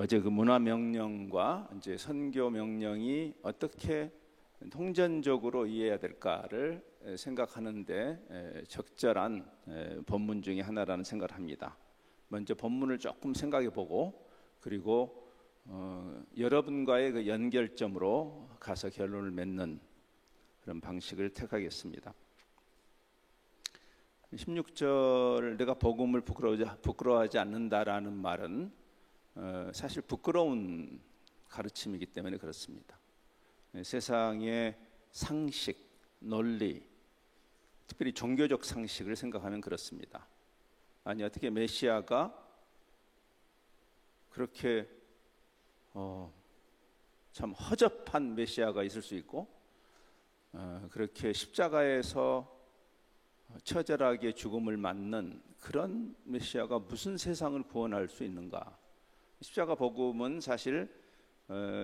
어제 그 문화 명령과 이제 선교 명령이 어떻게 통전적으로 이해해야 될까를 생각하는데 적절한 본문 중에 하나라는 생각을 합니다. 먼저 본문을 조금 생각해 보고 그리고 여러분과의 그 연결점으로 가서 결론을 맺는 그런 방식을 택하겠습니다. 16절 내가 복음을 부끄러워하지 않는다라는 말은 사실 부끄러운 가르침이기 때문에 그렇습니다. 세상의 상식, 논리, 특별히 종교적 상식을 생각하면 그렇습니다. 아니 어떻게 메시아가 그렇게 참 허접한 메시아가 있을 수 있고 그렇게 십자가에서 처절하게 죽음을 맞는 그런 메시아가 무슨 세상을 구원할 수 있는가? 십자가 복음은 사실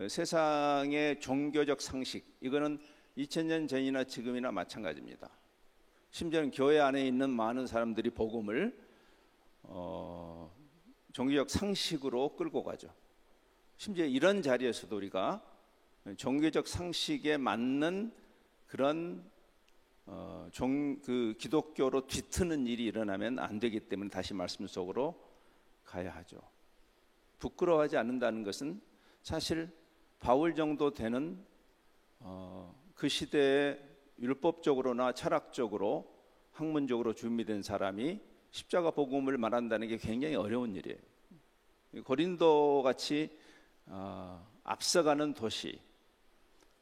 세상의 종교적 상식, 이거는 2000년 전이나 지금이나 마찬가지입니다. 심지어는 교회 안에 있는 많은 사람들이 복음을 종교적 상식으로 끌고 가죠. 심지어 이런 자리에서도 우리가 종교적 상식에 맞는 그런 그 기독교로 뒤트는 일이 일어나면 안 되기 때문에 다시 말씀 속으로 가야 하죠. 부끄러워하지 않는다는 것은 사실 바울 정도 되는 그 시대에 율법적으로나 철학적으로 학문적으로 준비된 사람이 십자가 복음을 말한다는 게 굉장히 어려운 일이에요. 고린도 같이 앞서가는 도시,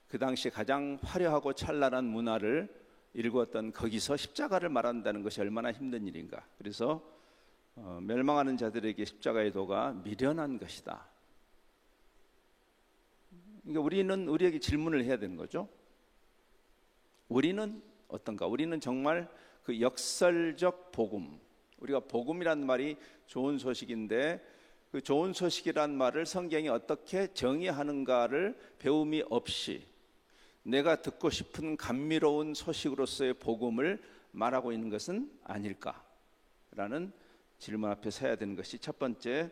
그 당시 가장 화려하고 찬란한 문화를 일구었던 거기서 십자가를 말한다는 것이 얼마나 힘든 일인가. 그래서 멸망하는 자들에게 십자가의 도가 미련한 것이다. 그러니까 우리는 우리에게 질문을 해야 되는 거죠. 우리는 어떤가? 우리는 정말 그 역설적 복음, 우리가 복음이란 말이 좋은 소식인데 그 좋은 소식이란 말을 성경이 어떻게 정의하는가를 배움이 없이 내가 듣고 싶은 감미로운 소식으로서의 복음을 말하고 있는 것은 아닐까라는 질문 앞에 서야 되는 것이 첫 번째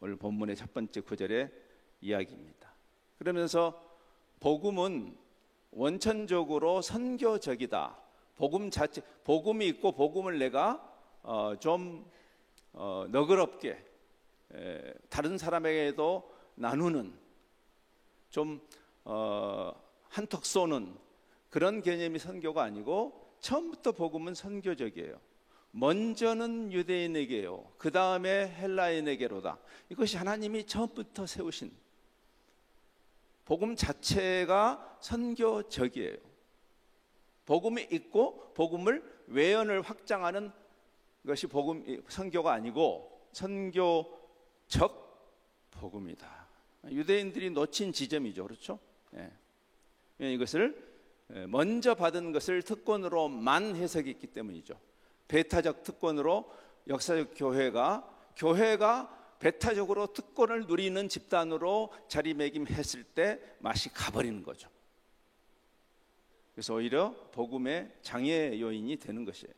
오늘 본문의 첫 번째 구절의 이야기입니다. 그러면서 복음은 원천적으로 선교적이다. 복음 자체, 복음이 있고 복음을 내가 좀 너그럽게 다른 사람에게도 나누는 좀 한턱 쏘는 그런 개념이 선교가 아니고 처음부터 복음은 선교적이에요. 먼저는 유대인에게요. 그 다음에 헬라인에게로다. 이것이 하나님이 처음부터 세우신 복음 자체가 선교적이에요. 복음이 있고 복음을 외연을 확장하는 것이 선교가 아니고 선교적 복음이다. 유대인들이 놓친 지점이죠. 그렇죠? 이것을 먼저 받은 것을 특권으로만 해석했기 때문이죠. 배타적 특권으로 역사적 교회가 배타적으로 특권을 누리는 집단으로 자리매김했을 때 맛이 가버리는 거죠. 그래서 오히려 복음의 장애 요인이 되는 것이에요.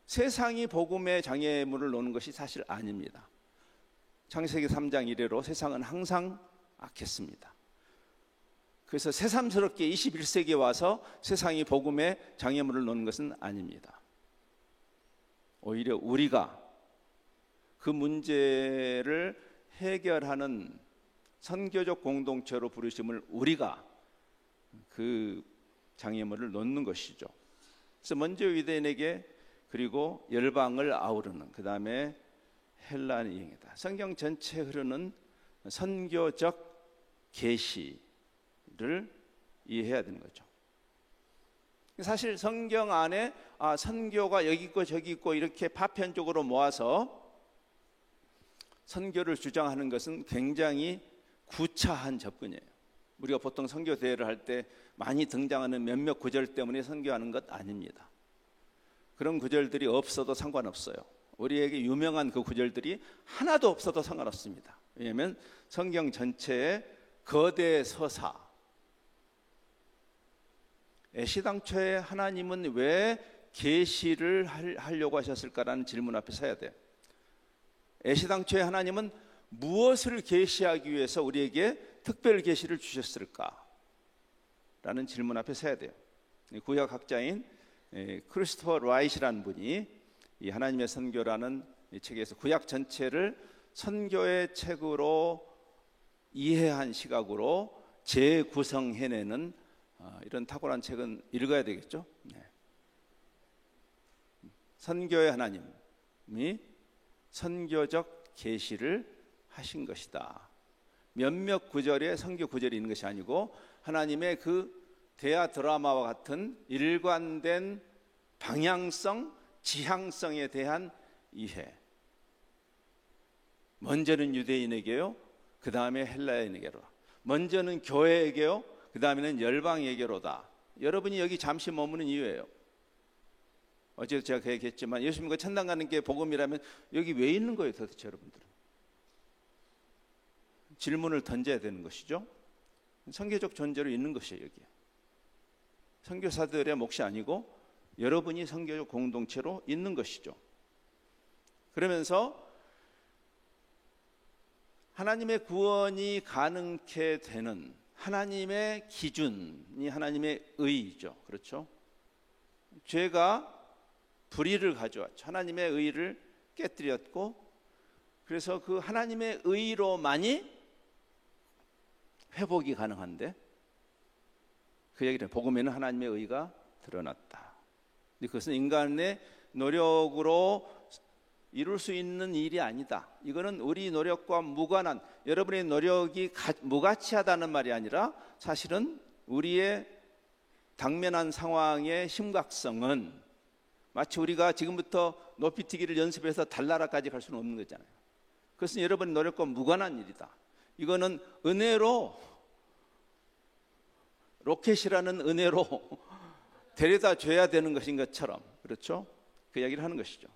세상이 복음의 장애물을 놓는 것이 사실 아닙니다. 창세기 3장 이래로 세상은 항상 악했습니다. 그래서 새삼스럽게 21세기에 와서 세상이 복음의 장애물을 놓는 것은 아닙니다. 오히려 우리가 그 문제를 해결하는 선교적 공동체로 부르심을 우리가 그 장애물을 놓는 것이죠. 그래서 먼저 유대인에게 그리고 열방을 아우르는 그 다음에 헬라인에게다. 성경 전체에 흐르는 선교적 계시를 이해해야 되는 거죠. 사실 성경 안에 선교가 여기 있고 저기 있고 이렇게 파편적으로 모아서 선교를 주장하는 것은 굉장히 구차한 접근이에요. 우리가 보통 선교 대회를 할 때 많이 등장하는 몇몇 구절 때문에 선교하는 것 아닙니다. 그런 구절들이 없어도 상관없어요. 우리에게 유명한 그 구절들이 하나도 없어도 상관없습니다. 왜냐하면 성경 전체의 거대 서사, 애시당초에 하나님은 왜 계시를 하려고 하셨을까라는 질문 앞에 서야 돼요. 애시당초에 하나님은 무엇을 계시하기 위해서 우리에게 특별 계시를 주셨을까? 라는 질문 앞에 서야 돼요. 구약학자인 크리스토퍼 라이트라는 분이 이 하나님의 선교라는 이 책에서 구약 전체를 선교의 책으로 이해한 시각으로 재구성해내는 이런 탁월한 책은 읽어야 되겠죠. 네. 선교의 하나님이 선교적 계시를 하신 것이다. 몇몇 구절의 선교 구절이 있는 것이 아니고 하나님의 그 대하 드라마와 같은 일관된 방향성, 지향성에 대한 이해. 먼저는 유대인에게요, 그 다음에 헬라인에게로. 먼저는 교회에게요, 그 다음에는 열방에게로다. 여러분이 여기 잠시 머무는 이유예요. 어제도 제가 그 얘기했지만 예수님과 천당 가는 게 복음이라면 여기 왜 있는 거예요, 도대체 여러분들은? 질문을 던져야 되는 것이죠. 선교적 존재로 있는 것이에요, 여기에. 선교사들의 몫이 아니고 여러분이 선교적 공동체로 있는 것이죠. 그러면서 하나님의 구원이 가능케 되는 하나님의 기준이 하나님의 의이죠. 그렇죠? 죄가 불의를 가져왔죠. 하나님의 의를 깨뜨렸고, 그래서 그 하나님의 의로만이 회복이 가능한데, 그 얘기는 복음에는 하나님의 의가 드러났다. 근데 그것은 인간의 노력으로 이룰 수 있는 일이 아니다. 이거는 우리 노력과 무관한, 여러분의 노력이 무가치하다는 말이 아니라 사실은 우리의 당면한 상황의 심각성은 마치 우리가 지금부터 높이뛰기를 연습해서 달나라까지 갈 수는 없는 거잖아요. 그것은 여러분의 노력과 무관한 일이다. 이거는 은혜로, 로켓이라는 은혜로 데려다 줘야 되는 것인 것처럼, 그렇죠? 그 이야기를 하는 것이죠.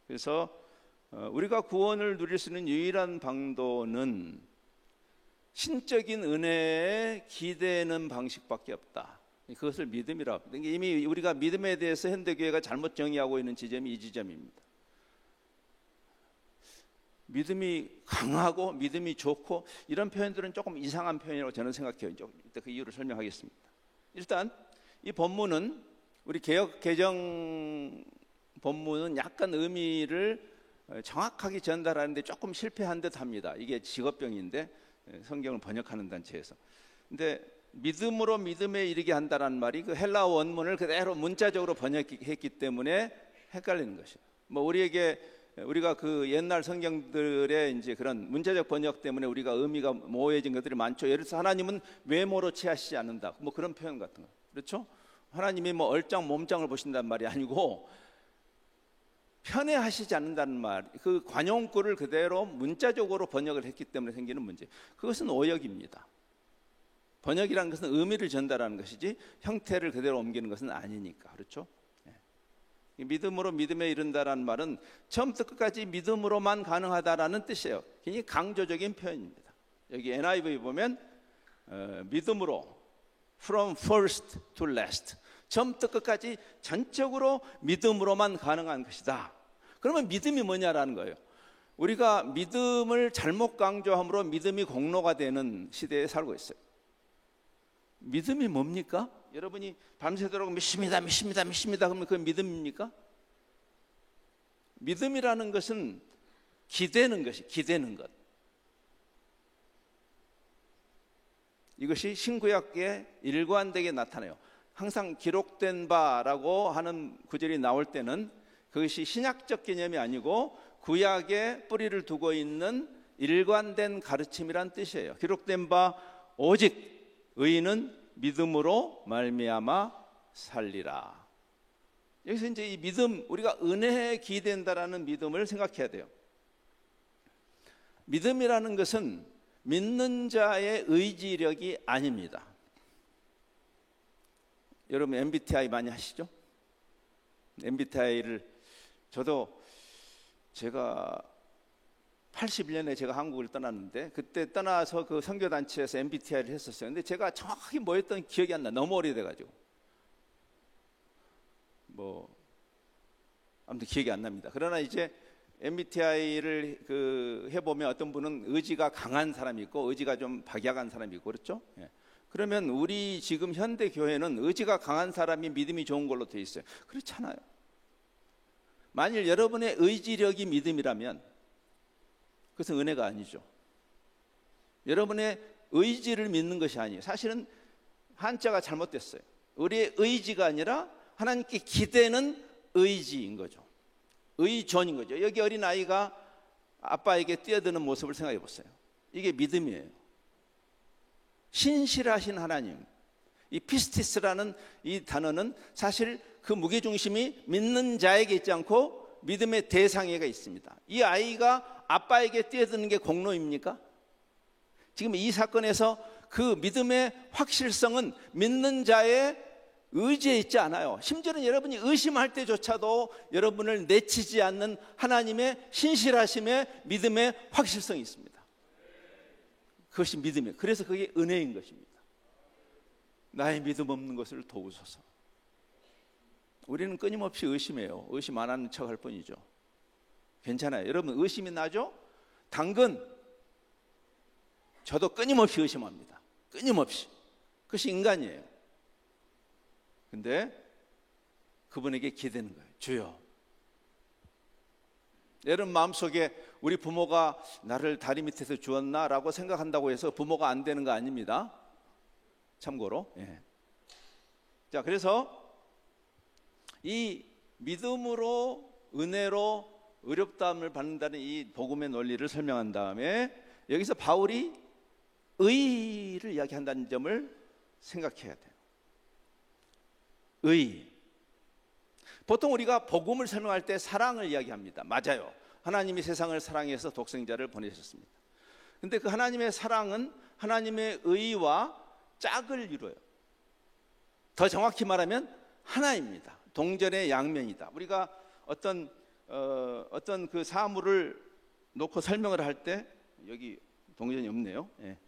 그래서 우리가 구원을 누릴 수 있는 유일한 방도는 신적인 은혜에 기대는 방식밖에 없다. 그것을 믿음이라고. 이미 우리가 믿음에 대해서 현대교회가 잘못 정의하고 있는 지점이 이 지점입니다. 믿음이 강하고 믿음이 좋고 이런 표현들은 조금 이상한 표현이라고 저는 생각해요. 이따 그 이유를 설명하겠습니다. 일단 이 본문은 우리 개역 개정 본문은 약간 의미를 정확하게 전달하는데 조금 실패한 듯 합니다. 이게 직업병인데 성경을 번역하는 단체에서. 근데 믿음으로 믿음에 이르게 한다는 말이 그 헬라 원문을 그대로 문자적으로 번역했기 때문에 헷갈리는 것이에요. 뭐 우리가 그 옛날 성경들의 이제 그런 문자적 번역 때문에 우리가 의미가 모호해진 것들이 많죠. 예를 들어서 하나님은 외모로 취하시지 않는다. 뭐 그런 표현 같은 거. 그렇죠? 하나님이 뭐 얼짱 몸짱을 보신다는 말이 아니고 편애하시지 않는다는 말, 그 관용구를 그대로 문자적으로 번역을 했기 때문에 생기는 문제. 그것은 오역입니다. 번역이라는 것은 의미를 전달하는 것이지 형태를 그대로 옮기는 것은 아니니까. 그렇죠? 믿음으로 믿음에 이른다라는 말은 처음부터 끝까지 믿음으로만 가능하다라는 뜻이에요. 굉장히 강조적인 표현입니다. 여기 NIV 보면 믿음으로 from first to last, 처음부터 끝까지 전적으로 믿음으로만 가능한 것이다. 그러면 믿음이 뭐냐라는 거예요. 우리가 믿음을 잘못 강조함으로 믿음이 공로가 되는 시대에 살고 있어요. 믿음이 뭡니까? 여러분이 밤새도록 믿습니다 그러면 그건 믿음입니까? 믿음이라는 것은 기대는 것. 이것이 신구약에 일관되게 나타나요. 항상 기록된 바라고 하는 구절이 나올 때는 그것이 신약적 개념이 아니고 구약에 뿌리를 두고 있는 일관된 가르침이란 뜻이에요. 기록된 바 오직 의인은 믿음으로 말미암아 살리라. 여기서 이제 이 믿음, 우리가 은혜에 기댄다라는 믿음을 생각해야 돼요. 믿음이라는 것은 믿는 자의 의지력이 아닙니다. 여러분 MBTI 많이 하시죠? MBTI를 제가 81년에 제가 한국을 떠났는데 그때 떠나서 그 선교단체에서 MBTI를 했었어요. 근데 제가 정확하게 뭐였던 기억이 안 나. 너무 오래돼가지고 아무튼 기억이 안 납니다. 그러나 이제 MBTI를 해보면 어떤 분은 의지가 강한 사람이 있고 의지가 좀 박약한 사람이 있고 그렇죠? 예. 그러면 우리 지금 현대 교회는 의지가 강한 사람이 믿음이 좋은 걸로 되어 있어요. 그렇잖아요. 만일 여러분의 의지력이 믿음이라면 그것은 은혜가 아니죠. 여러분의 의지를 믿는 것이 아니에요. 사실은 한자가 잘못됐어요. 우리의 의지가 아니라 하나님께 기대는 의지인 거죠. 의존인 거죠. 여기 어린아이가 아빠에게 뛰어드는 모습을 생각해 보세요. 이게 믿음이에요. 신실하신 하나님. 이 피스티스라는 이 단어는 사실 그 무게중심이 믿는 자에게 있지 않고 믿음의 대상에게 있습니다. 이 아이가 아빠에게 뛰어드는 게 공로입니까? 지금 이 사건에서 그 믿음의 확실성은 믿는 자의 의지에 있지 않아요. 심지어는 여러분이 의심할 때조차도 여러분을 내치지 않는 하나님의 신실하심의 믿음의 확실성이 있습니다. 그것이 믿음이에요. 그래서 그게 은혜인 것입니다. 나의 믿음 없는 것을 도우소서. 우리는 끊임없이 의심해요. 의심 안 하는 척 할 뿐이죠. 괜찮아요. 여러분 의심이 나죠? 당근 저도 끊임없이 의심합니다. 끊임없이. 그것이 인간이에요. 근데 그분에게 기대는 거예요. 주여. 여러분 마음속에 우리 부모가 나를 다리 밑에서 주었나라고 생각한다고 해서 부모가 안 되는 거 아닙니다. 참고로. 예. 자, 그래서 이 믿음으로 은혜로 의롭다함을 받는다는 이 복음의 논리를 설명한 다음에 여기서 바울이 의를 이야기한다는 점을 생각해야 돼요. 의. 보통 우리가 복음을 설명할 때 사랑을 이야기합니다. 맞아요. 하나님이 세상을 사랑해서 독생자를 보내셨습니다. 그런데 그 하나님의 사랑은 하나님의 의와 짝을 이루어요. 더 정확히 말하면 하나입니다. 동전의 양면이다. 우리가 어떤 그 사물을 놓고 설명을 할 때 여기 동전이 없네요. 예.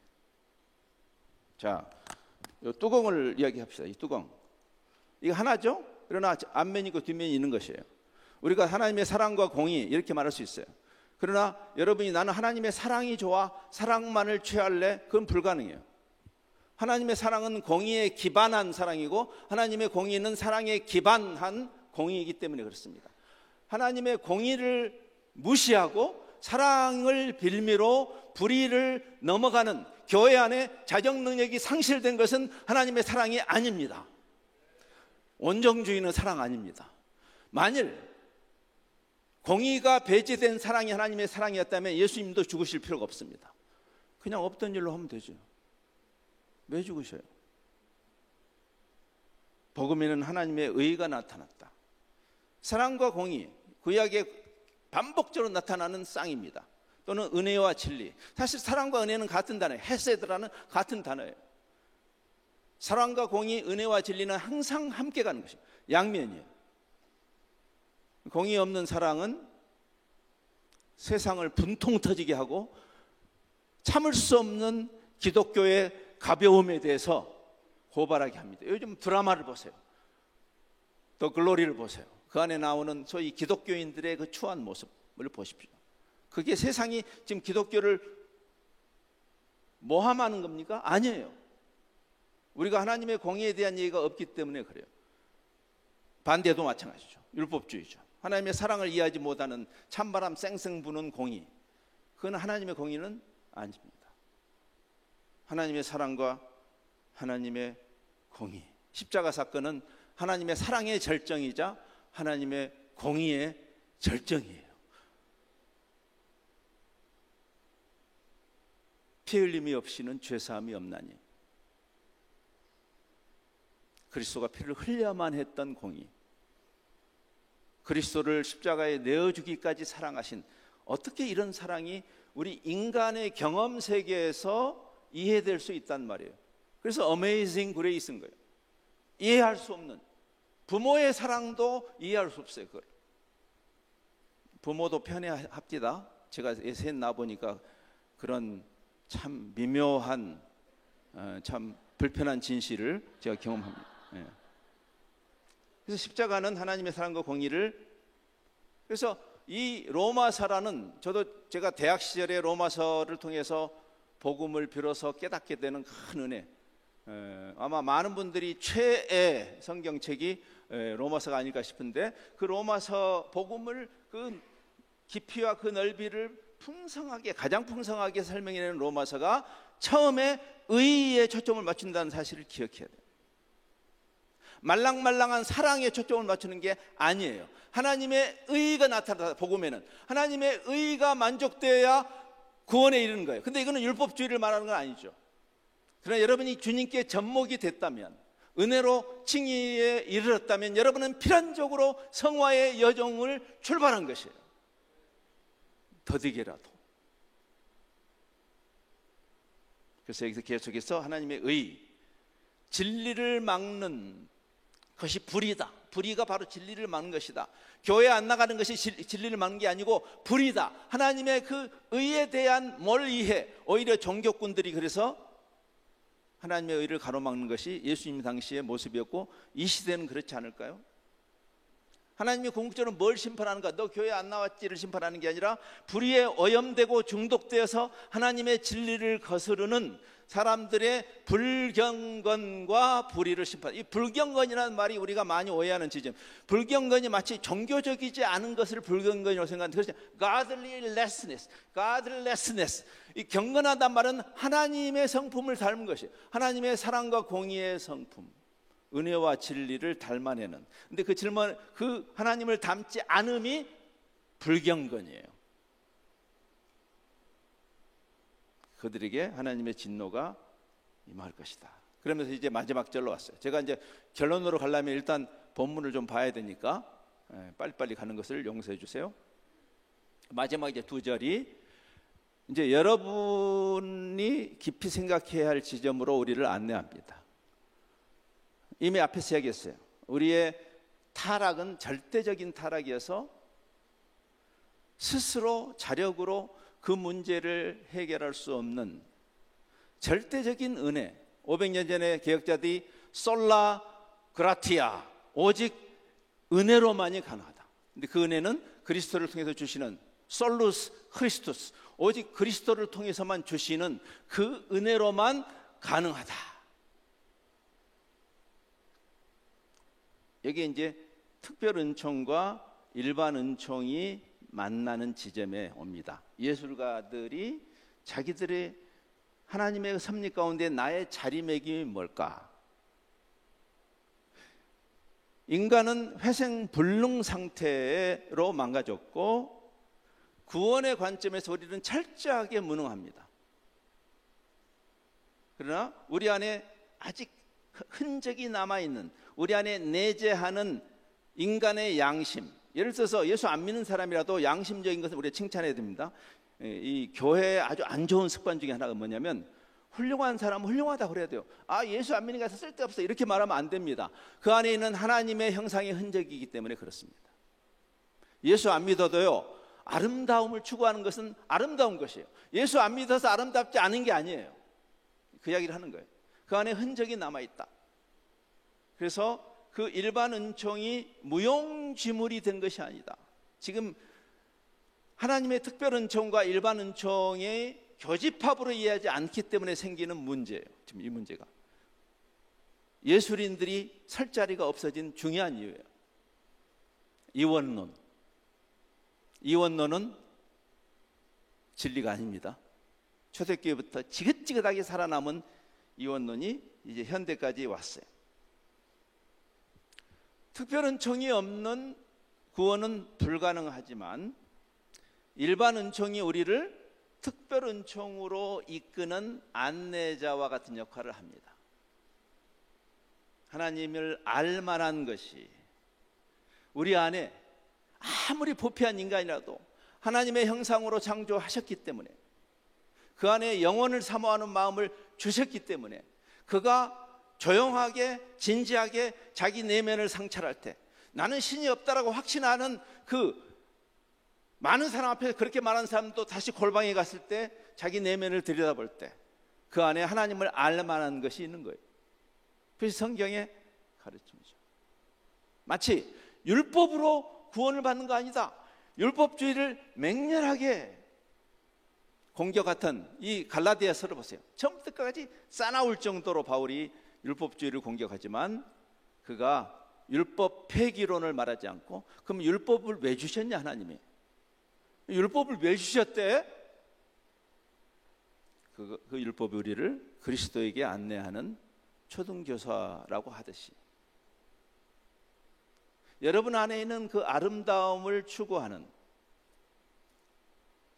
자, 이 뚜껑을 이야기합시다. 이 뚜껑. 이거 하나죠? 그러나 앞면이 있고 뒷면이 있는 것이에요. 우리가 하나님의 사랑과 공의 이렇게 말할 수 있어요. 그러나 여러분이 나는 하나님의 사랑이 좋아 사랑만을 취할래? 그건 불가능해요. 하나님의 사랑은 공의에 기반한 사랑이고 하나님의 공의는 사랑에 기반한 공의이기 때문에 그렇습니다. 하나님의 공의를 무시하고 사랑을 빌미로 불의를 넘어가는 교회 안에 자정 능력이 상실된 것은 하나님의 사랑이 아닙니다. 온정주의는 사랑 아닙니다. 만일 공의가 배제된 사랑이 하나님의 사랑이었다면 예수님도 죽으실 필요가 없습니다. 그냥 없던 일로 하면 되죠. 왜 죽으셔요? 복음에는 하나님의 의가 나타났다. 사랑과 공의, 구약에 반복적으로 나타나는 쌍입니다. 또는 은혜와 진리. 사실 사랑과 은혜는 같은 단어예요. 헤세드라는 같은 단어예요. 사랑과 공의, 은혜와 진리는 항상 함께 가는 것입니다. 양면이에요. 공의 없는 사랑은 세상을 분통 터지게 하고 참을 수 없는 기독교의 가벼움에 대해서 고발하게 합니다. 요즘 드라마를 보세요. 더 글로리를 보세요. 그 안에 나오는 소위 기독교인들의 그 추한 모습을 보십시오. 그게 세상이 지금 기독교를 모함하는 겁니까? 아니에요. 우리가 하나님의 공의에 대한 얘기가 없기 때문에 그래요. 반대도 마찬가지죠. 율법주의죠. 하나님의 사랑을 이해하지 못하는 찬바람 쌩쌩 부는 공의. 그건 하나님의 공의는 아닙니다. 하나님의 사랑과 하나님의 공의. 십자가 사건은 하나님의 사랑의 절정이자 하나님의 공의의 절정이에요. 피 흘림이 없이는 죄사함이 없나니. 그리스도가 피를 흘려야만 했던 공의. 그리스도를 십자가에 내어주기까지 사랑하신, 어떻게 이런 사랑이 우리 인간의 경험 세계에서 이해될 수 있단 말이에요. 그래서 어메이징 그레이스인 거예요. 이해할 수 없는. 부모의 사랑도 이해할 수 없어요. 그걸. 부모도 편애합디다. 제가 셋 낳아보니까 그런 참 미묘한 참 불편한 진실을 제가 경험합니다. 그래서 십자가는 하나님의 사랑과 공의를, 그래서 이 로마서라는, 제가 대학 시절에 로마서를 통해서 복음을 빌어서 깨닫게 되는 큰 은혜, 아마 많은 분들이 최애 성경책이 로마서가 아닐까 싶은데, 그 로마서 복음을 그 깊이와 그 넓이를 풍성하게, 가장 풍성하게 설명해내는 로마서가 처음에 의에 초점을 맞춘다는 사실을 기억해야 돼요. 말랑말랑한 사랑에 초점을 맞추는 게 아니에요. 하나님의 의가 나타나다, 복음에는 하나님의 의가 만족되어야 구원에 이르는 거예요. 근데 이거는 율법주의를 말하는 건 아니죠. 그러나 여러분이 주님께 접목이 됐다면, 은혜로 칭의에 이르렀다면, 여러분은 필연적으로 성화의 여정을 출발한 것이에요. 더디게라도. 그래서 여기서 계속해서 하나님의 의, 진리를 막는 것이 불의다. 불의가 바로 진리를 막는 것이다. 교회 안 나가는 것이 진리를 막는 게 아니고 불의다. 하나님의 그 의에 대한 멀이해. 오히려 종교꾼들이 그래서 하나님의 의를 가로막는 것이 예수님 당시의 모습이었고, 이 시대는 그렇지 않을까요? 하나님이 궁극적으로 뭘 심판하는가? 너 교회 안 나왔지를 심판하는 게 아니라 불의에 오염되고 중독되어서 하나님의 진리를 거스르는 사람들의 불경건과 불의를 심판. 이 불경건이라는 말이 우리가 많이 오해하는 지점. 불경건이 마치 종교적이지 않은 것을 불경건이라고 생각하는데, 그렇지? godlessness, godlessness. 이 경건하단 말은 하나님의 성품을 닮은 것이에요. 하나님의 사랑과 공의의 성품, 은혜와 진리를 닮아내는. 근데 그 하나님을 닮지 않음이 불경건이에요. 그들에게 하나님의 진노가 임할 것이다. 그러면서 이제 마지막 절로 왔어요. 제가 이제 결론으로 가려면 일단 본문을 좀 봐야 되니까 빨리빨리 가는 것을 용서해 주세요. 마지막 이제 두 절이 이제 여러분이 깊이 생각해야 할 지점으로 우리를 안내합니다. 이미 앞에서 얘기했어요. 우리의 타락은 절대적인 타락이어서 스스로 자력으로 그 문제를 해결할 수 없는 절대적인 은혜. 500년 전에 개혁자들이 솔라 그라티아, 오직 은혜로만이 가능하다. 근데 그 은혜는 그리스도를 통해서 주시는 솔루스 크리스투스, 오직 그리스도를 통해서만 주시는 그 은혜로만 가능하다. 여기에 이제 특별 은총과 일반 은총이 만나는 지점에 옵니다. 예술가들이 자기들의 하나님의 섭리 가운데 나의 자리매김이 뭘까? 인간은 회생불능 상태로 망가졌고, 구원의 관점에서 우리는 철저하게 무능합니다. 그러나 우리 안에 아직 흔적이 남아있는, 우리 안에 내재하는 인간의 양심, 예를 들어서 예수 안 믿는 사람이라도 양심적인 것을 우리가 칭찬해야 됩니다. 이 교회의 아주 안 좋은 습관 중에 하나가 뭐냐면, 훌륭한 사람은 훌륭하다고 그래야 돼요. 아, 예수 안 믿는 것은 쓸데없어, 이렇게 말하면 안 됩니다. 그 안에 있는 하나님의 형상의 흔적이기 때문에 그렇습니다. 예수 안 믿어도요, 아름다움을 추구하는 것은 아름다운 것이에요. 예수 안 믿어서 아름답지 않은 게 아니에요. 그 이야기를 하는 거예요. 그 안에 흔적이 남아있다. 그래서 그 일반 은총이 무용지물이 된 것이 아니다. 지금 하나님의 특별 은총과 일반 은총의 교집합으로 이해하지 않기 때문에 생기는 문제예요. 지금 이 문제가 예술인들이 설 자리가 없어진 중요한 이유예요. 이원론은 진리가 아닙니다. 초대교회부터 지긋지긋하게 살아남은 이원론이 이제 현대까지 왔어요. 특별 은총이 없는 구원은 불가능하지만, 일반 은총이 우리를 특별 은총으로 이끄는 안내자와 같은 역할을 합니다. 하나님을 알만한 것이 우리 안에, 아무리 부패한 인간이라도 하나님의 형상으로 창조하셨기 때문에, 그 안에 영혼을 사모하는 마음을 주셨기 때문에, 그가 조용하게 진지하게 자기 내면을 상찰할 때, 나는 신이 없다라고 확신하는 그 많은 사람 앞에서 그렇게 말하는 사람도 다시 골방에 갔을 때, 자기 내면을 들여다볼 때 그 안에 하나님을 알 만한 것이 있는 거예요. 그래서 성경의 가르침이죠. 마치 율법으로 구원을 받는 거 아니다, 율법주의를 맹렬하게 공격했던 이 갈라디아서를 보세요. 처음부터 끝까지 싸나울 정도로 바울이 율법주의를 공격하지만 그가 율법 폐기론을 말하지 않고, 그럼 율법을 왜 주셨냐 하나님이? 율법을 왜 주셨대? 그 율법이 우리를 그리스도에게 안내하는 초등교사라고 하듯이 여러분 안에 있는 그 아름다움을 추구하는,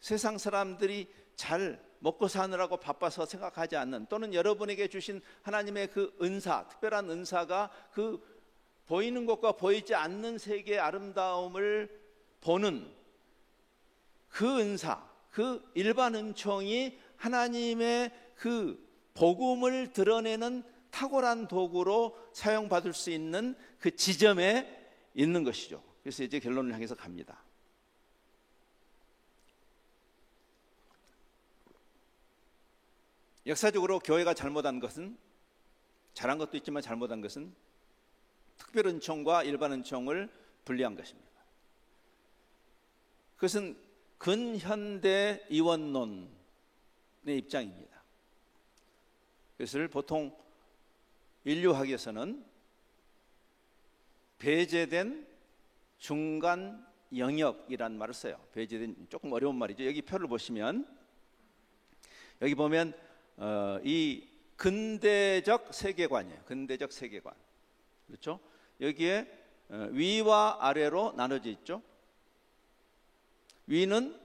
세상 사람들이 잘 먹고 사느라고 바빠서 생각하지 않는, 또는 여러분에게 주신 하나님의 그 은사, 특별한 은사가 그 보이는 것과 보이지 않는 세계의 아름다움을 보는 그 은사, 그 일반 은총이 하나님의 그 복음을 드러내는 탁월한 도구로 사용받을 수 있는 그 지점에 있는 것이죠. 그래서 이제 결론을 향해서 갑니다. 역사적으로 교회가 잘못한 것은, 잘한 것도 있지만 잘못한 것은 특별 은총과 일반 은총을 분리한 것입니다. 그것은 근현대 이원론의 입장입니다. 그것을 보통 인류학에서는 배제된 중간 영역이란 말을 써요. 배제된, 조금 어려운 말이죠. 여기 표를 보시면 여기 보면 이 근대적 세계관이에요. 근대적 세계관. 그렇죠? 여기에 위와 아래로 나눠져 있죠. 위는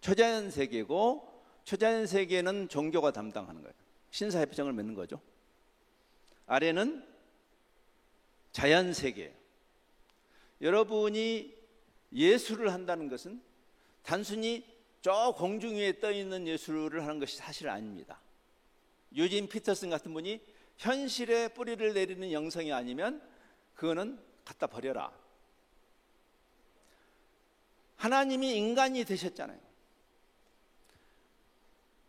초자연 세계고, 초자연 세계는 종교가 담당하는 거예요. 신사협정을 맺는 거죠. 아래는 자연 세계예요. 여러분이 예술을 한다는 것은 단순히 저 공중 위에 떠 있는 예술을 하는 것이 사실 아닙니다. 유진 피터슨 같은 분이 현실에 뿌리를 내리는 영성이 아니면 그거는 갖다 버려라. 하나님이 인간이 되셨잖아요.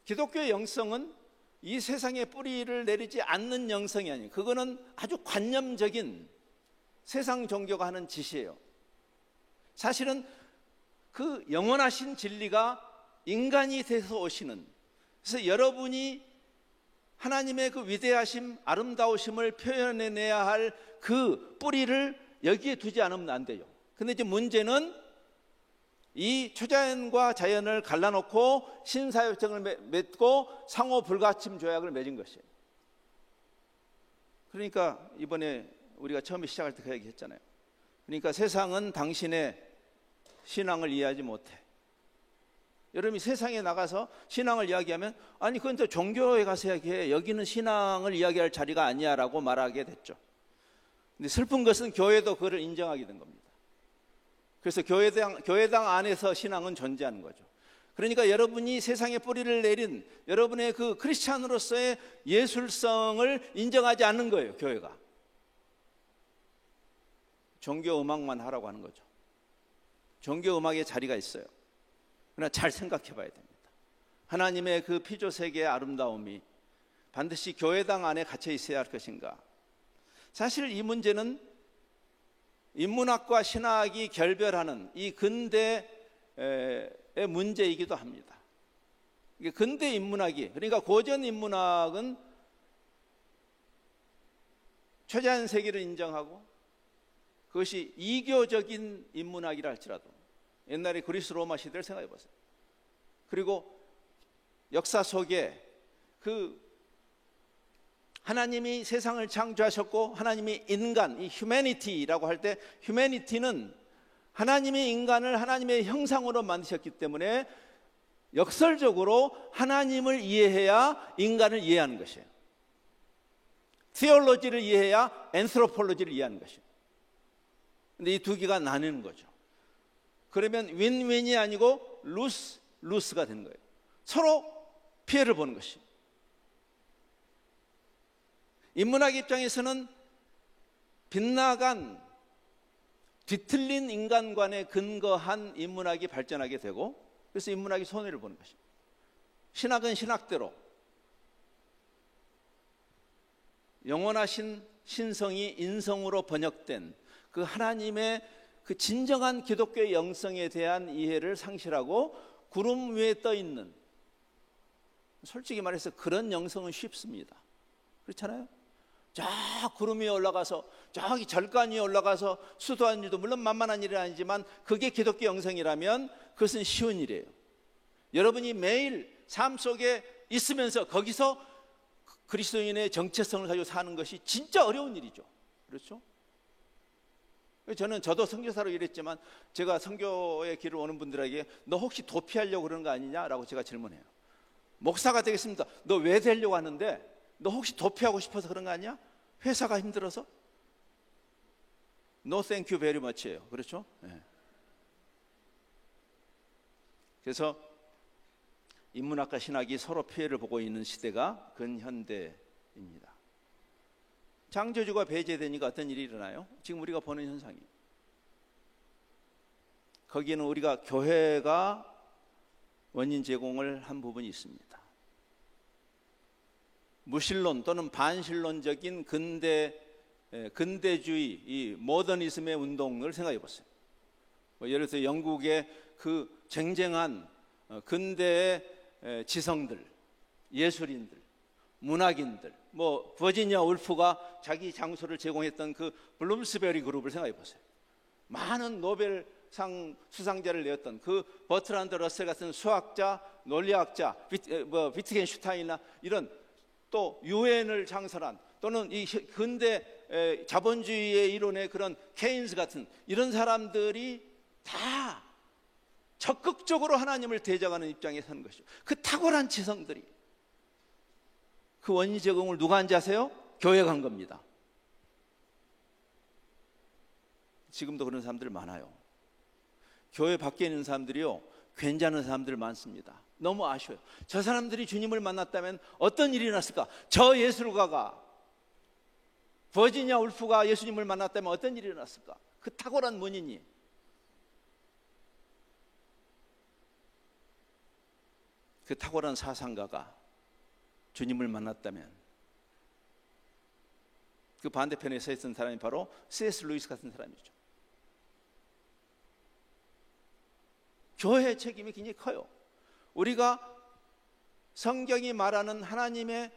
기독교의 영성은 이 세상에 뿌리를 내리지 않는 영성이 아니에요. 그거는 아주 관념적인 세상 종교가 하는 짓이에요. 사실은 그 영원하신 진리가 인간이 돼서 오시는, 그래서 여러분이 하나님의 그 위대하심, 아름다우심을 표현해내야 할 그 뿌리를 여기에 두지 않으면 안 돼요. 근데 이제 문제는 이 초자연과 자연을 갈라놓고 신사협정을 맺고 상호 불가침 조약을 맺은 것이에요. 그러니까 이번에 우리가 처음에 시작할 때 그 얘기 했잖아요. 그러니까 세상은 당신의 신앙을 이해하지 못해. 여러분이 세상에 나가서 신앙을 이야기하면, 아니 그건 또 종교에 가서 이야기해, 여기는 신앙을 이야기할 자리가 아니야 라고 말하게 됐죠. 근데 슬픈 것은 교회도 그걸 인정하게 된 겁니다. 그래서 교회당 안에서 신앙은 존재하는 거죠. 그러니까 여러분이 세상에 뿌리를 내린 여러분의 그 크리스찬으로서의 예술성을 인정하지 않는 거예요, 교회가. 종교 음악만 하라고 하는 거죠. 종교 음악에 자리가 있어요. 그러나 잘 생각해 봐야 됩니다. 하나님의 그 피조 세계의 아름다움이 반드시 교회당 안에 갇혀 있어야 할 것인가? 사실 이 문제는 인문학과 신학이 결별하는 이 근대의 문제이기도 합니다. 근대 인문학이, 그러니까 고전 인문학은 초자연 세계를 인정하고 그것이 이교적인 인문학이라 할지라도, 옛날에 그리스 로마 시대를 생각해 보세요. 그리고 역사 속에 그 하나님이 세상을 창조하셨고 하나님이 인간, 이 휴머니티라고 할 때, 휴머니티는 하나님이 인간을 하나님의 형상으로 만드셨기 때문에 역설적으로 하나님을 이해해야 인간을 이해하는 것이에요. 티올로지를 이해해야 앤스로폴로지를 이해하는 것이에요. 근데 이 두 개가 나뉘는 거죠. 그러면 윈윈이 아니고 루스가 되는 거예요. 서로 피해를 보는 것이에요. 인문학 입장에서는 빗나간 뒤틀린 인간관에 근거한 인문학이 발전하게 되고, 그래서 인문학이 손해를 보는 것입니다. 신학은 신학대로 영원하신 신성이 인성으로 번역된 그 하나님의 그 진정한 기독교의 영성에 대한 이해를 상실하고 구름 위에 떠 있는, 솔직히 말해서 그런 영성은 쉽습니다. 그렇잖아요? 저 구름 위에 올라가서 저기 절간 위에 올라가서 수도하는 일도 물론 만만한 일은 아니지만 그게 기독교 영성이라면 그것은 쉬운 일이에요. 여러분이 매일 삶 속에 있으면서 거기서 그리스도인의 정체성을 가지고 사는 것이 진짜 어려운 일이죠. 그렇죠? 저도 선교사로 일했지만 제가 선교의 길을 오는 분들에게 너 혹시 도피하려고 그러는 거 아니냐라고 제가 질문해요. 목사가 되겠습니다. 너 왜 되려고 하는데? 너 혹시 도피하고 싶어서 그런 거 아니야? 회사가 힘들어서? No thank you very much예요. 그렇죠? 네. 그래서 인문학과 신학이 서로 피해를 보고 있는 시대가 근현대입니다. 창조주가 배제되니까 어떤 일이 일어나요? 지금 우리가 보는 현상이에요. 거기에는 우리가 교회가 원인 제공을 한 부분이 있습니다. 무신론 또는 반신론적인 근대주의, 이 모더니즘의 운동을 생각해 보세요. 예를 들어서 영국의 그 쟁쟁한 근대의 지성들, 예술인들, 문학인들, 버지니아 울프가 자기 장소를 제공했던 그 블룸스베리 그룹을 생각해 보세요. 많은 노벨상 수상자를 내었던 그 버트란드 러셀 같은 수학자, 논리학자, 비트겐슈타인이나 이런, 또 유엔을 창설한, 또는 이 근대 자본주의의 이론의 그런 케인스 같은 이런 사람들이 다 적극적으로 하나님을 대적하는 입장에 서는 것이죠. 그 탁월한 지성들이, 그 원인 제공을 누가 한지 아세요? 교회가 한 겁니다. 지금도 그런 사람들 많아요. 교회 밖에 있는 사람들이요, 괜찮은 사람들 많습니다. 너무 아쉬워요. 저 사람들이 주님을 만났다면 어떤 일이 났을까? 저 예술가가, 버지니아 울프가 예수님을 만났다면 어떤 일이 났을까? 그 탁월한 문인이. 그 탁월한 사상가가 주님을 만났다면, 그 반대편에 서 있던 사람이 바로 C.S. 루이스 같은 사람이죠. 교회의 책임이 굉장히 커요. 우리가 성경이 말하는 하나님의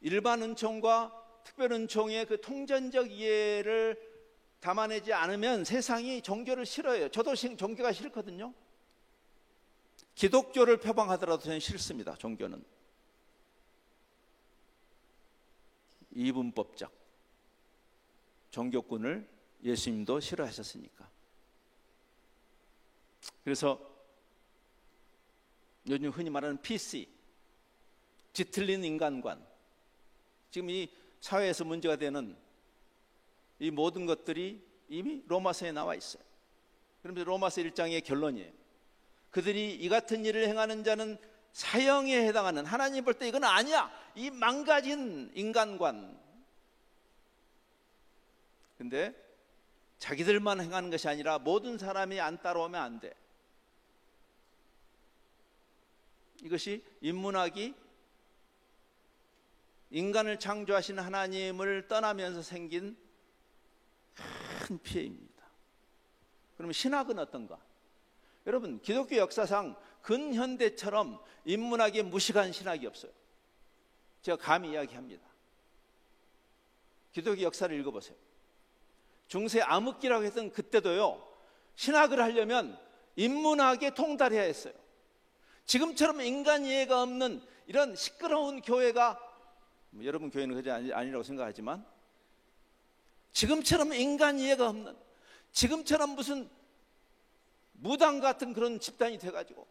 일반 은총과 특별 은총의 그 통전적 이해를 담아내지 않으면 세상이 종교를 싫어해요. 저도 종교가 싫거든요. 기독교를 표방하더라도 저는 싫습니다. 종교는 이분법적 종교꾼을 예수님도 싫어하셨으니까. 그래서 요즘 흔히 말하는 PC, 뒤틀린 인간관, 지금 이 사회에서 문제가 되는 이 모든 것들이 이미 로마서에 나와 있어요. 그러면서 로마서 1장의 결론이에요. 그들이 이 같은 일을 행하는 자는 사형에 해당하는, 하나님 볼 때 이건 아니야, 이 망가진 인간관. 근데 자기들만 행하는 것이 아니라 모든 사람이 안 따라오면 안 돼. 이것이 인문학이 인간을 창조하신 하나님을 떠나면서 생긴 큰 피해입니다. 그러면 신학은 어떤가? 여러분, 기독교 역사상 근현대처럼 인문학에 무식한 신학이 없어요. 제가 감히 이야기합니다. 기독교 역사를 읽어보세요. 중세 암흑기라고 했던 그때도요, 신학을 하려면 인문학에 통달해야 했어요. 지금처럼 인간 이해가 없는 이런 시끄러운 교회가, 여러분 교회는 그게 아니라고 생각하지만, 지금처럼 인간 이해가 없는, 지금처럼 무슨 무당 같은 그런 집단이 돼가지고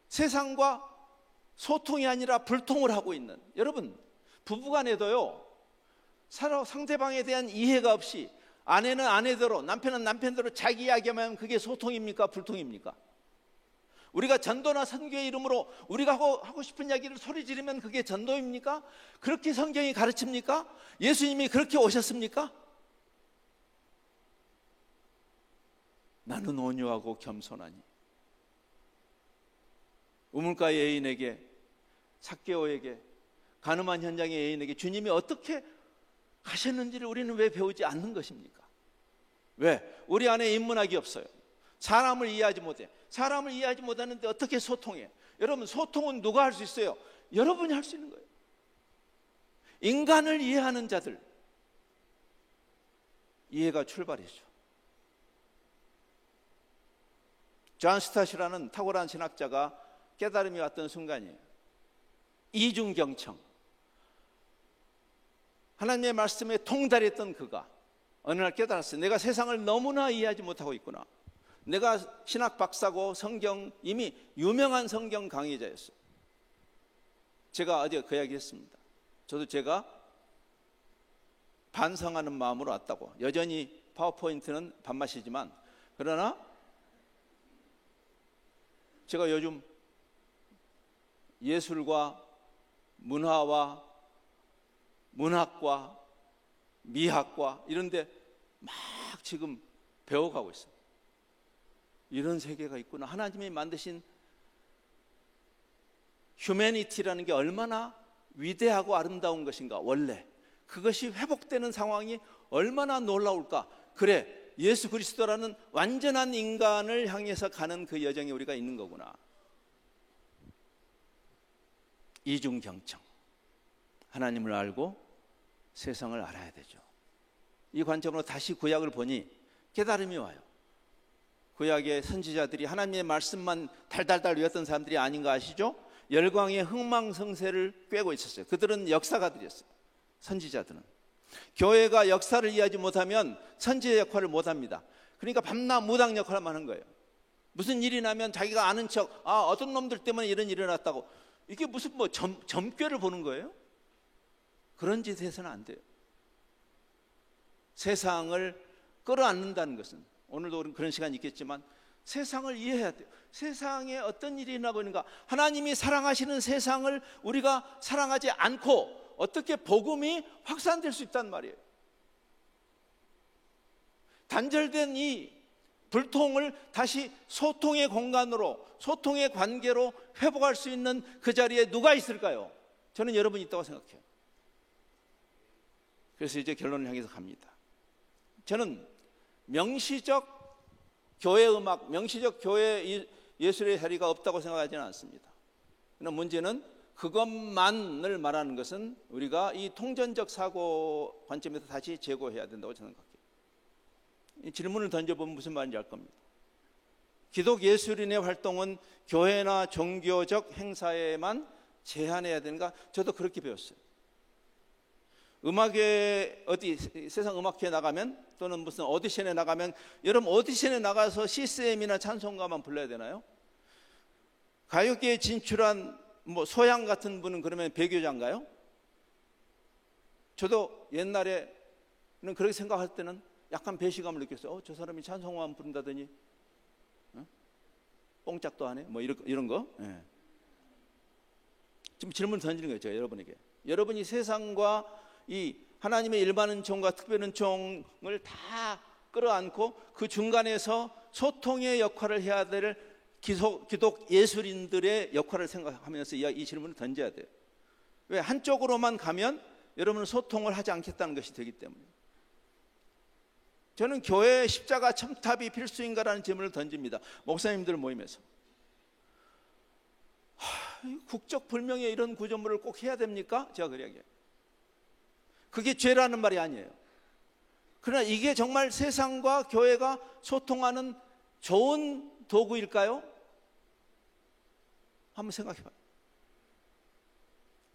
세상과 소통이 아니라 불통을 하고 있는, 여러분 부부간에도요, 서로 상대방에 대한 이해가 없이 아내는 아내대로, 남편은 남편대로 자기 이야기하면 그게 소통입니까? 불통입니까? 우리가 전도나 선교의 이름으로 우리가 하고 싶은 이야기를 소리 지르면 그게 전도입니까? 그렇게 성경이 가르칩니까? 예수님이 그렇게 오셨습니까? 나는 온유하고 겸손하니. 우물가의 여인에게, 삭개오에게, 가늠한 현장의 여인에게 주님이 어떻게 하셨는지를 우리는 왜 배우지 않는 것입니까? 왜? 우리 안에 인문학이 없어요. 사람을 이해하지 못해. 사람을 이해하지 못하는데 어떻게 소통해? 여러분, 소통은 누가 할 수 있어요? 여러분이 할 수 있는 거예요. 인간을 이해하는 자들, 이해가 출발이죠. 존 스타시라는 탁월한 신학자가 깨달음이 왔던 순간이에요. 이중경청, 하나님의 말씀에 통달했던 그가 어느 날 깨달았어요. 내가 세상을 너무나 이해하지 못하고 있구나. 내가 신학 박사고 성경, 이미 유명한 성경 강의자였어요. 제가 어제 그 이야기 했습니다. 저도 제가 반성하는 마음으로 왔다고. 여전히 파워포인트는 밥맛이지만, 그러나 제가 요즘 예술과 문화와 문학과 미학과 이런 데 막 지금 배워가고 있어요. 이런 세계가 있구나. 하나님이 만드신 휴머니티라는 게 얼마나 위대하고 아름다운 것인가. 원래 그것이 회복되는 상황이 얼마나 놀라울까. 그래, 예수 그리스도라는 완전한 인간을 향해서 가는 그 여정에 우리가 있는 거구나. 이중경청, 하나님을 알고 세상을 알아야 되죠. 이 관점으로 다시 구약을 보니 깨달음이 와요. 구약의 선지자들이 하나님의 말씀만 달달달 외웠던 사람들이 아닌가 아시죠? 열광의 흥망성쇠를 꿰고 있었어요. 그들은 역사가들이었어요. 선지자들은. 교회가 역사를 이해하지 못하면 선지의 역할을 못합니다. 그러니까 밤낮 무당 역할만 하는 거예요. 무슨 일이 나면 자기가 아는 척, 어떤 놈들 때문에 이런 일이 일어났다고. 이게 무슨 점괘를 보는 거예요? 그런 짓 해서는 안 돼요. 세상을 끌어안는다는 것은, 오늘도 그런 시간이 있겠지만 세상을 이해해야 돼요. 세상에 어떤 일이 일어나고 있는가. 하나님이 사랑하시는 세상을 우리가 사랑하지 않고 어떻게 복음이 확산될 수 있단 말이에요. 단절된 이 불통을 다시 소통의 공간으로, 소통의 관계로 회복할 수 있는 그 자리에 누가 있을까요? 저는 여러분이 있다고 생각해요. 그래서 이제 결론을 향해서 갑니다. 저는 명시적 교회 음악, 명시적 교회 예술의 자리가 없다고 생각하지는 않습니다. 그러나 문제는 그것만을 말하는 것은 우리가 이 통전적 사고 관점에서 다시 재고해야 된다고 저는 생각해요. 이 질문을 던져보면 무슨 말인지 알 겁니다. 기독 예술인의 활동은 교회나 종교적 행사에만 제한해야 되는가? 저도 그렇게 배웠어요. 음악회, 어디 세상 음악회에 나가면, 또는 무슨 오디션에 나가면, 여러분 오디션에 나가서 CCM이나 찬송가만 불러야 되나요? 가요계에 진출한 소양 같은 분은 그러면 배교자인가요? 저도 옛날에는 그렇게 생각할 때는 약간 배신감을 느꼈어요. 저 사람이 찬송가만 부른다더니 뽕짝도 안 해? 이런 거. 예. 지금 질문 던지는 거예요, 제가 여러분에게. 여러분이 세상과 이 하나님의 일반 은총과 특별 은총을 다 끌어안고 그 중간에서 소통의 역할을 해야 될 기독 예술인들의 역할을 생각하면서 이 질문을 던져야 돼요. 왜? 한쪽으로만 가면 여러분은 소통을 하지 않겠다는 것이 되기 때문에. 저는 교회 십자가 첨탑이 필수인가라는 질문을 던집니다. 목사님들 모임에서. 국적 불명의 이런 구조물을 꼭 해야 됩니까? 제가 그래 얘기해요. 그게 죄라는 말이 아니에요. 그러나 이게 정말 세상과 교회가 소통하는 좋은 도구일까요? 한번 생각해 봐요.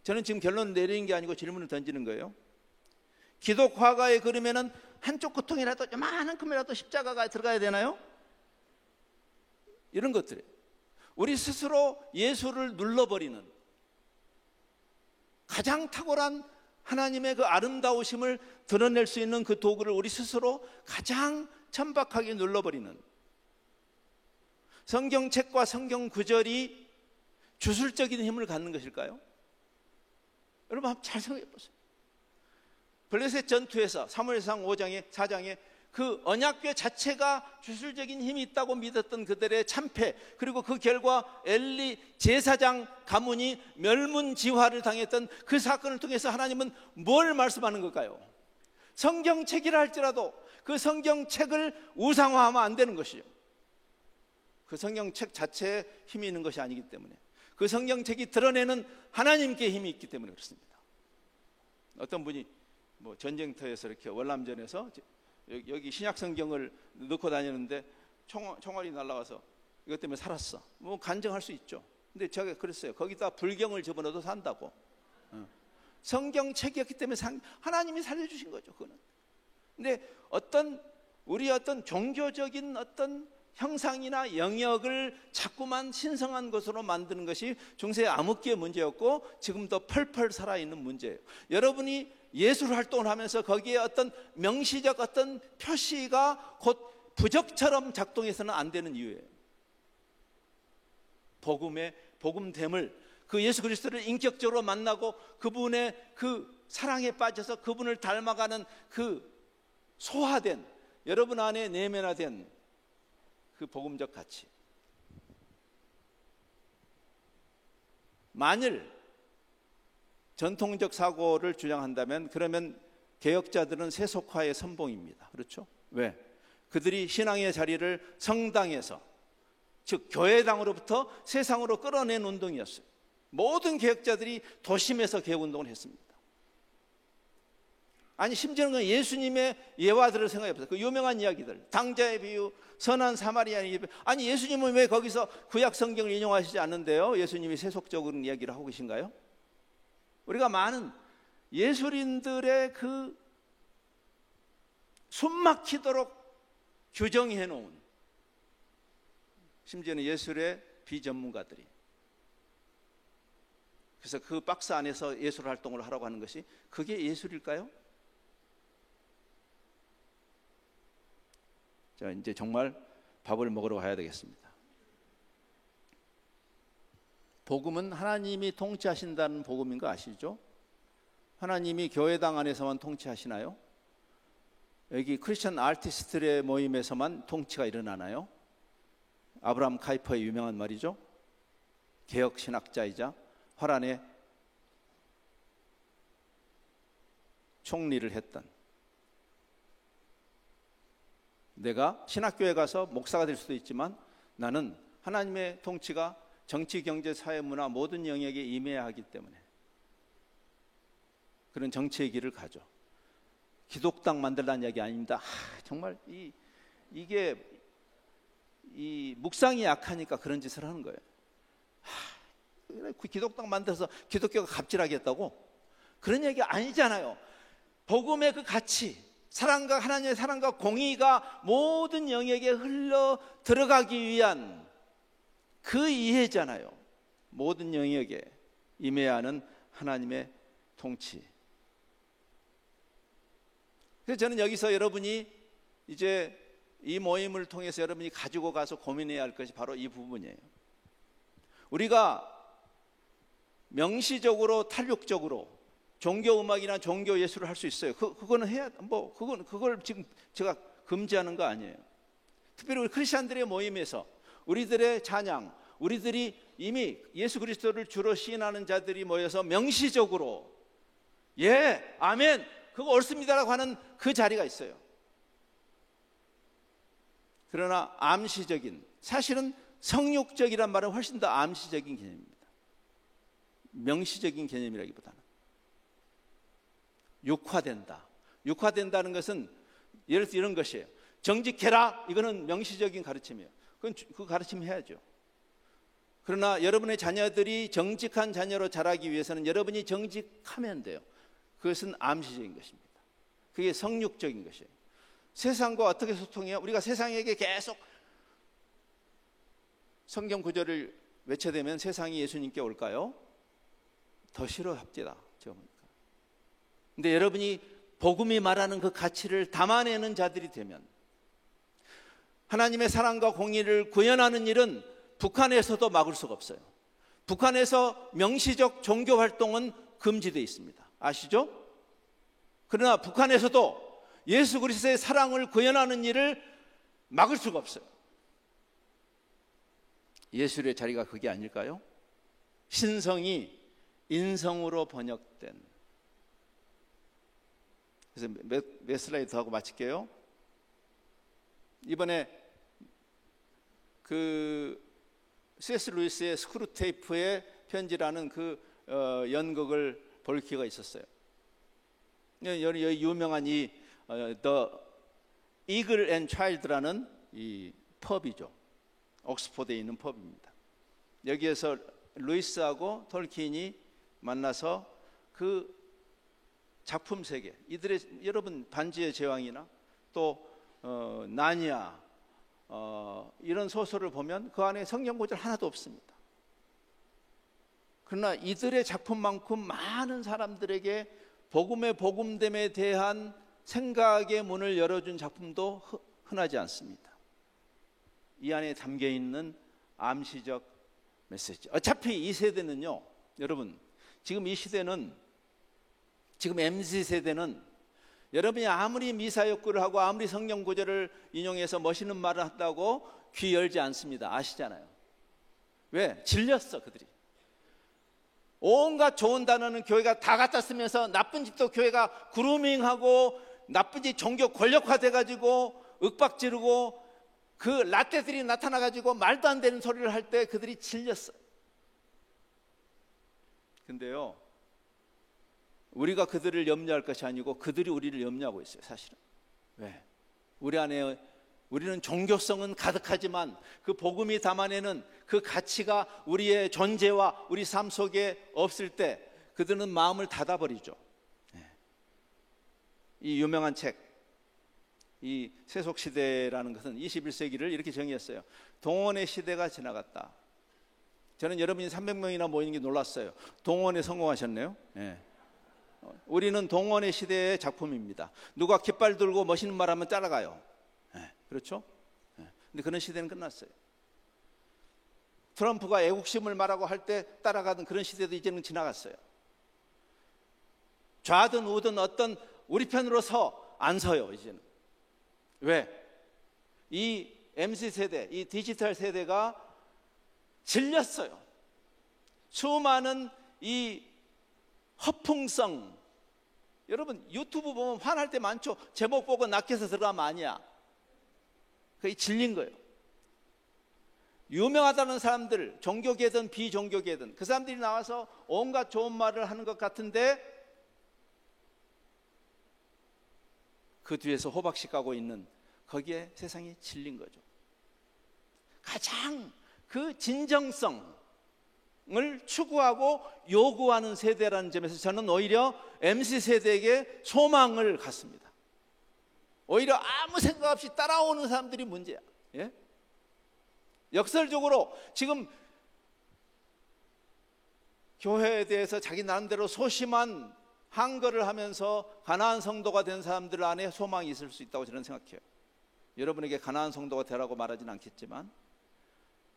저는 지금 결론 내리는 게 아니고 질문을 던지는 거예요. 기독 화가에 그러면은 한쪽 구통이라도 요만큼이라도 십자가가 들어가야 되나요? 이런 것들이에요. 우리 스스로 예술을 눌러버리는 가장 탁월한 하나님의 그 아름다우심을 드러낼 수 있는 그 도구를 우리 스스로 가장 천박하게 눌러버리는, 성경책과 성경 구절이 주술적인 힘을 갖는 것일까요? 여러분 한번 잘 생각해 보세요. 블레셋 전투에서 사무엘상 5장에 4장에 그 언약궤 자체가 주술적인 힘이 있다고 믿었던 그들의 참패, 그리고 그 결과 엘리 제사장 가문이 멸문지화를 당했던 그 사건을 통해서 하나님은 뭘 말씀하는 걸까요? 성경책이라 할지라도 그 성경책을 우상화하면 안 되는 것이죠. 그 성경책 자체에 힘이 있는 것이 아니기 때문에, 그 성경책이 드러내는 하나님께 힘이 있기 때문에 그렇습니다. 어떤 분이 뭐 전쟁터에서 이렇게 월남전에서 여기 신약 성경을 넣고 다니는데 총알이 날아가서 이것 때문에 살았어. 뭐 간증할 수 있죠. 근데 제가 그랬어요. 거기다 불경을 집어넣어도 산다고. 성경책이었기 때문에 하나님이 살려주신 거죠. 그거는. 근데 우리 어떤 종교적인 어떤 형상이나 영역을 자꾸만 신성한 것으로 만드는 것이 중세 암흑기의 문제였고, 지금도 펄펄 살아있는 문제예요. 여러분이 예술 활동을 하면서 거기에 어떤 명시적 어떤 표시가 곧 부적처럼 작동해서는 안 되는 이유예요. 복음됨을, 그 예수 그리스도를 인격적으로 만나고 그분의 그 사랑에 빠져서 그분을 닮아가는 그 소화된, 여러분 안에 내면화된 그 복음적 가치. 만일 전통적 사고를 주장한다면, 그러면 개혁자들은 세속화의 선봉입니다. 그렇죠? 왜? 그들이 신앙의 자리를 성당에서, 즉 교회당으로부터 세상으로 끌어낸 운동이었어요. 모든 개혁자들이 도심에서 개혁운동을 했습니다. 아니, 심지어는 예수님의 예화들을 생각해보세요. 그 유명한 이야기들, 당자의 비유, 선한 사마리아인의 비유. 아니, 예수님은 왜 거기서 구약 성경을 인용하시지 않는데요? 예수님이 세속적인 이야기를 하고 계신가요? 우리가 많은 예술인들의 그 숨막히도록 규정해 놓은, 심지어는 예술의 비전문가들이, 그래서 그 박스 안에서 예술 활동을 하라고 하는 것이, 그게 예술일까요? 자, 이제 정말 밥을 먹으러 가야 되겠습니다. 복음은 하나님이 통치하신다는 복음인 거 아시죠? 하나님이 교회당 안에서만 통치하시나요? 여기 크리스천 아티스트의 모임에서만 통치가 일어나나요? 아브라함 카이퍼의 유명한 말이죠. 개혁 신학자이자 화란의 총리를 했던, 내가 신학교에 가서 목사가 될 수도 있지만 나는 하나님의 통치가 정치, 경제, 사회, 문화 모든 영역에 임해야 하기 때문에 그런 정치의 길을 가죠. 기독당 만들라는 이야기 아닙니다. 정말 이게 묵상이 약하니까 그런 짓을 하는 거예요. 기독당 만들어서 기독교가 갑질하겠다고? 그런 얘기 아니잖아요. 복음의 그 가치, 사랑과 하나님의 사랑과 공의가 모든 영역에 흘러 들어가기 위한 그 이해잖아요. 모든 영역에 임해야 하는 하나님의 통치. 그래서 저는 여기서 여러분이 이제 이 모임을 통해서 여러분이 가지고 가서 고민해야 할 것이 바로 이 부분이에요. 우리가 명시적으로 탄력적으로 종교 음악이나 종교 예술을 할 수 있어요. 그거는 해야, 그걸 지금 제가 금지하는 거 아니에요. 특별히 우리 크리스천들의 모임에서 우리들의 찬양, 우리들이 이미 예수 그리스도를 주로 시인하는 자들이 모여서 명시적으로 예, 아멘, 그거 옳습니다라고 하는 그 자리가 있어요. 그러나 암시적인, 사실은 성육적이란 말은 훨씬 더 암시적인 개념입니다. 명시적인 개념이라기보다는 육화된다. 육화된다는 것은 예를 들어 이런 것이에요. 정직해라, 이거는 명시적인 가르침이에요. 그 가르침 해야죠. 그러나 여러분의 자녀들이 정직한 자녀로 자라기 위해서는 여러분이 정직하면 돼요. 그것은 암시적인 것입니다. 그게 성육적인 것이에요. 세상과 어떻게 소통해요? 우리가 세상에게 계속 성경 구절을 외쳐대면 세상이 예수님께 올까요? 더 싫어합니다. 근데 여러분이 복음이 말하는 그 가치를 담아내는 자들이 되면, 하나님의 사랑과 공의를 구현하는 일은 북한에서도 막을 수가 없어요. 북한에서 명시적 종교 활동은 금지되어 있습니다. 아시죠? 그러나 북한에서도 예수 그리스도의 사랑을 구현하는 일을 막을 수가 없어요. 예술의 자리가 그게 아닐까요? 신성이 인성으로 번역된. 그래서 몇 슬라이드 더 하고 마칠게요. 이번에 그 C.S. 루이스의 스크루테이프의 편지라는 그 연극을 볼 기회가 있었어요. 유명한 이 The Eagle and Child라는 이 펍이죠. 옥스포드에 있는 펍입니다. 여기에서 루이스하고 톨킨이 만나서 그 작품 세계, 이들의 여러분 반지의 제왕이나 또 나니아 이런 소설을 보면 그 안에 성경 구절 하나도 없습니다. 그러나 이들의 작품만큼 많은 사람들에게 복음의 복음됨에 대한 생각의 문을 열어준 작품도 흔하지 않습니다. 이 안에 담겨 있는 암시적 메시지. 어차피 이 세대는요, 여러분, 지금 이 시대는, 지금 MZ세대는 여러분이 아무리 미사역구를 하고 아무리 성경 구절을 인용해서 멋있는 말을 한다고 귀 열지 않습니다. 아시잖아요. 왜? 질렸어, 그들이. 온갖 좋은 단어는 교회가 다 갖다 쓰면서 나쁜 짓도 교회가 그루밍하고 나쁜 짓 종교 권력화돼가지고 윽박지르고 그 라떼들이 나타나가지고 말도 안 되는 소리를 할 때 그들이 질렸어요. 근데요, 우리가 그들을 염려할 것이 아니고 그들이 우리를 염려하고 있어요, 사실은. 왜? 우리는 종교성은 가득하지만 그 복음이 담아내는 그 가치가 우리의 존재와 우리 삶 속에 없을 때 그들은 마음을 닫아버리죠. 이 유명한 책, 이 세속시대라는 것은 21세기를 이렇게 정의했어요. 동원의 시대가 지나갔다. 저는 여러분이 300명이나 모이는 게 놀랐어요. 동원에 성공하셨네요. 우리는 동원의 시대의 작품입니다. 누가 깃발 들고 멋있는 말하면 따라가요. 그렇죠? 근데 그런 시대는 끝났어요. 트럼프가 애국심을 말하고 할 때 따라가던 그런 시대도 이제는 지나갔어요. 좌든 우든 어떤 우리 편으로 안 서요, 이제는. 왜? 이 MZ세대, 이 디지털 세대가 질렸어요. 수많은 이 허풍성, 여러분 유튜브 보면 화날 때 많죠. 제목 보고 낚여서 들어가면 아니야. 그게 질린 거예요. 유명하다는 사람들, 종교계든 비종교계든 그 사람들이 나와서 온갖 좋은 말을 하는 것 같은데 그 뒤에서 호박씨 까고 있는 거기에 세상이 질린 거죠. 가장 그 진정성을 추구하고 요구하는 세대라는 점에서 저는 오히려 MZ세대에게 소망을 갖습니다. 오히려 아무 생각 없이 따라오는 사람들이 문제야. 예? 역설적으로 지금 교회에 대해서 자기 나름대로 소심한 한거를 하면서 가나안 성도가 된 사람들 안에 소망이 있을 수 있다고 저는 생각해요. 여러분에게 가나안 성도가 되라고 말하지는 않겠지만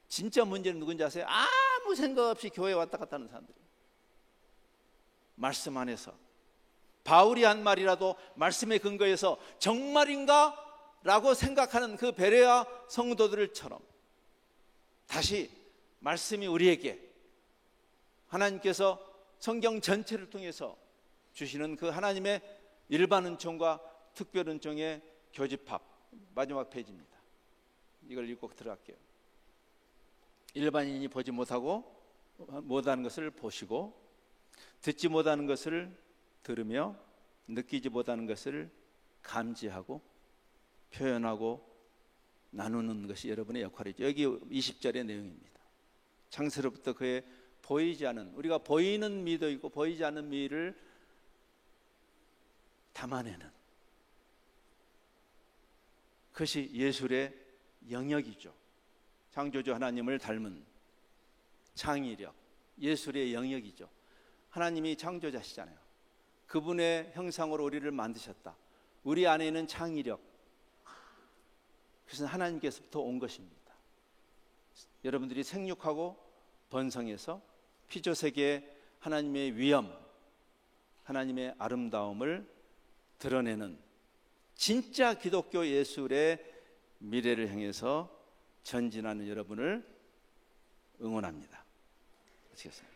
진짜 문제는 누군지 아세요? 아무 생각 없이 교회에 왔다 갔다 하는 사람들이. 말씀 안에서 바울이 한 말이라도 말씀에 근거해서 정말인가? 라고 생각하는 그 베레아 성도들처럼 다시 말씀이 우리에게 하나님께서 성경 전체를 통해서 주시는 그 하나님의 일반 은총과 특별 은총의 교집합, 마지막 페이지입니다. 이걸 읽고 들어갈게요. 일반인이 보지 못하는 것을 보시고 듣지 못하는 것을 들으며 느끼지 못하는 것을 감지하고 표현하고 나누는 것이 여러분의 역할이죠. 여기 20절의 내용입니다. 창세로부터 그의 보이지 않은, 우리가 보이는 미도 있고 보이지 않는 미를 담아내는 그것이 예술의 영역이죠. 창조주 하나님을 닮은 창의력, 예술의 영역이죠. 하나님이 창조자시잖아요. 그분의 형상으로 우리를 만드셨다. 우리 안에 있는 창의력, 그것은 하나님께서부터 온 것입니다. 여러분들이 생육하고 번성해서 피조세계의 하나님의 위엄, 하나님의 아름다움을 드러내는 진짜 기독교 예술의 미래를 향해서 전진하는 여러분을 응원합니다. 마치겠습니다.